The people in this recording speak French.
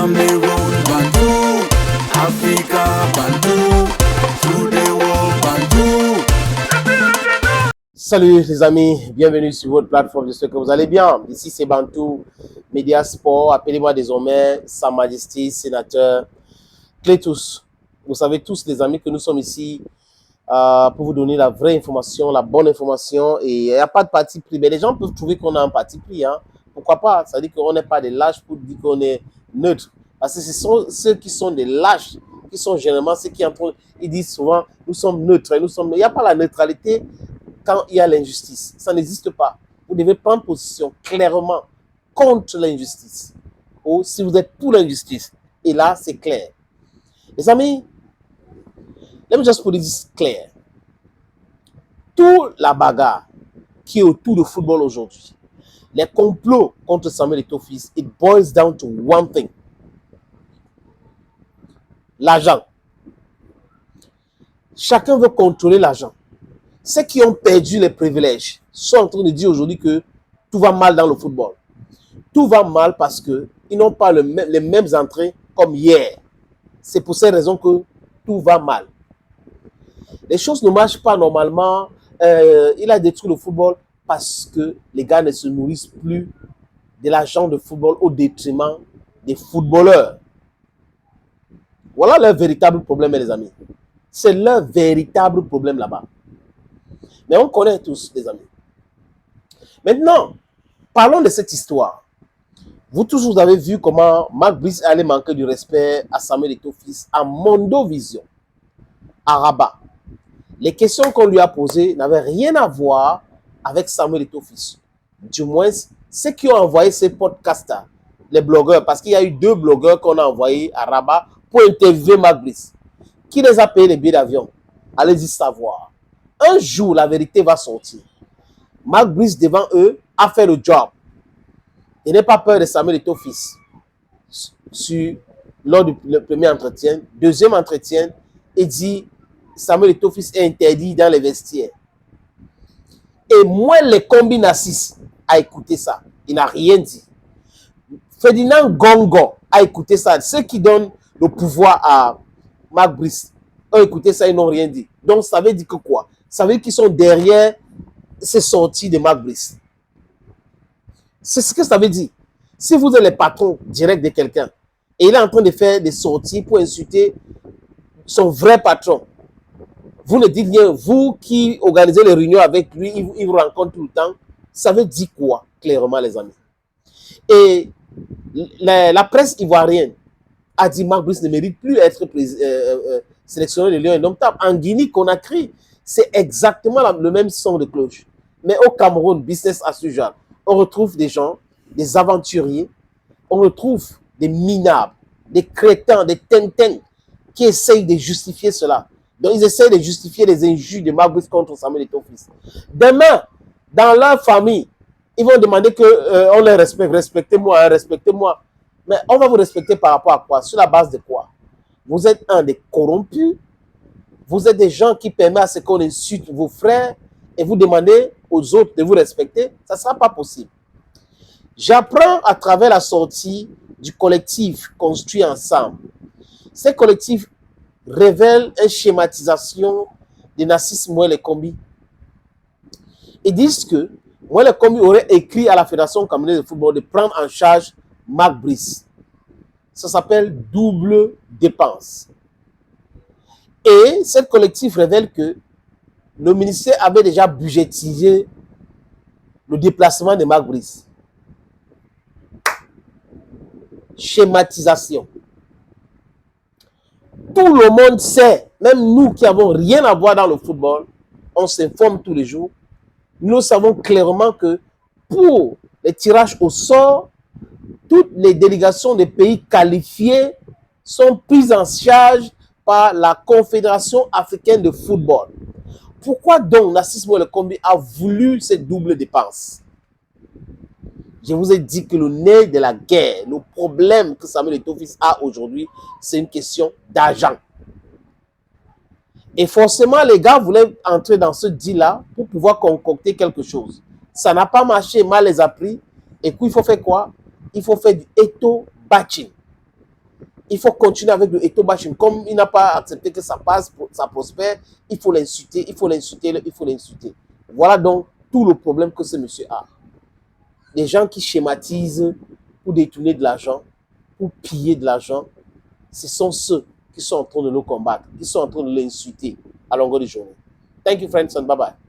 Cameroon, Bantou, Africa, Bantou, through the world, Bantou. Salut les amis, bienvenue sur votre plateforme, j'espère que vous allez bien. Ici c'est Bantou, Média Sport, appelez-moi désormais Sa Majesté, sénateur Clétus. Vous savez tous les amis que nous sommes ici pour vous donner la vraie information, la bonne information, et il n'y a pas de parti pris. Mais les gens peuvent trouver qu'on a un parti pris, hein. Pourquoi pas? Ça veut dire qu'on n'est pas des lâches pour dire qu'on est neutre. Parce que ce sont ceux qui sont des lâches, qui sont généralement ceux qui ils disent souvent, nous sommes neutres. Il n'y a pas la neutralité quand il y a l'injustice. Ça n'existe pas. Vous devez prendre position clairement contre l'injustice. Ou si vous êtes pour l'injustice. Et là, c'est clair. Les amis, let me just put it clear. Toute la bagarre qui est autour du football aujourd'hui, les complots contre Samuel Eto'o-Fils, it boils down to one thing. L'argent. Chacun veut contrôler l'argent. Ceux qui ont perdu les privilèges sont en train de dire aujourd'hui que tout va mal dans le football. Tout va mal parce qu'ils n'ont pas les mêmes entrées comme hier. C'est pour ces raisons que tout va mal. Les choses ne marchent pas normalement. Il a détruit le football parce que les gars ne se nourrissent plus de l'argent de football au détriment des footballeurs. Voilà leur véritable problème, les amis. C'est leur véritable problème là-bas. Mais on connaît tous, les amis. Maintenant, parlons de cette histoire. Vous tous, vous avez vu comment Marc Brice allait manquer du respect à Samuel Eto'o-Fils à Mondovision, à Rabat. Les questions qu'on lui a posées n'avaient rien à voir avec Samuel Eto'o-Fils. Du moins, ceux qui ont envoyé ces podcasts, les blogueurs, parce qu'il y a eu 2 blogueurs qu'on a envoyés à Rabat pour interviewer Marc Brice. Qui les a payé les billets d'avion? Allez-y savoir. Un jour, la vérité va sortir. Marc Brice, devant eux, a fait le job. Il n'a pas peur de Samuel Eto'o-Fils. Lors du premier entretien, deuxième entretien, il dit Samuel Eto'o-Fils est interdit dans les vestiaires. Et moi, les combinassis a écouté ça. Il n'a rien dit. Ferdinand Gongo a écouté ça. Ceux qui donnent le pouvoir à Marc Brice ont écouté ça, ils n'ont rien dit. Donc, ça veut dire que quoi? Ça veut dire qu'ils sont derrière ces sorties de Marc Brice. C'est ce que ça veut dire. Si vous êtes le patron direct de quelqu'un et il est en train de faire des sorties pour insulter son vrai patron, vous ne dites rien, vous qui organisez les réunions avec lui, il vous rencontre tout le temps, ça veut dire quoi, clairement, les amis? Et la presse ivoirienne a dit Marc Brice ne mérite plus d'être sélectionné de Lions indomptables. En Guinée-Conakry, c'est exactement le même son de cloche. Mais au Cameroun, business as usual, on retrouve des gens, des aventuriers, on retrouve des minables, des crétins, des tintins qui essayent de justifier cela. Donc, ils essayent de justifier les injures de Marc Brice contre Samuel Eto'o-Fils. Demain, dans leur famille, ils vont demander qu'on les respecte. Respectez-moi, hein, respectez-moi. Mais on va vous respecter par rapport à quoi? Sur la base de quoi? Vous êtes un des corrompus. Vous êtes des gens qui permettent à ce qu'on insulte vos frères et vous demandez aux autres de vous respecter. Ça ne sera pas possible. J'apprends à travers la sortie du collectif Construit Ensemble. Ce collectif révèle une schématisation de Narcisse Mouel Kombi. Ils disent que Mouel Kombi aurait écrit à la Fédération camerounaise de football de prendre en charge Marc Brice. Ça s'appelle double dépense. Et ce collectif révèle que le ministère avait déjà budgétisé le déplacement de Marc Brice. Schématisation. Tout le monde sait, même nous qui n'avons rien à voir dans le football, on s'informe tous les jours. Nous savons clairement que pour les tirages au sort, toutes les délégations des pays qualifiés sont prises en charge par la Confédération africaine de football. Pourquoi donc Narcisse Mouel Kombi a voulu cette double dépense? Je vous ai dit que le nez de la guerre, le problème que Samuel Eto'o-Fils a aujourd'hui, c'est une question d'argent. Et forcément, les gars voulaient entrer dans ce deal-là pour pouvoir concocter quelque chose. Ça n'a pas marché, mal les a pris. Et puis, il faut faire quoi? Il faut faire du Eto'o-bashing. Il faut continuer avec le etobashing. Comme il n'a pas accepté que ça passe, ça prospère, il faut l'insulter, il faut l'insulter, il faut l'insulter. Voilà donc tout le problème que ce monsieur a. Les gens qui schématisent pour détourner de l'argent, pour piller de l'argent, ce sont ceux qui sont en train de le combattre, qui sont en train de l'insulter à longueur de journée. Thank you, friends, and bye-bye.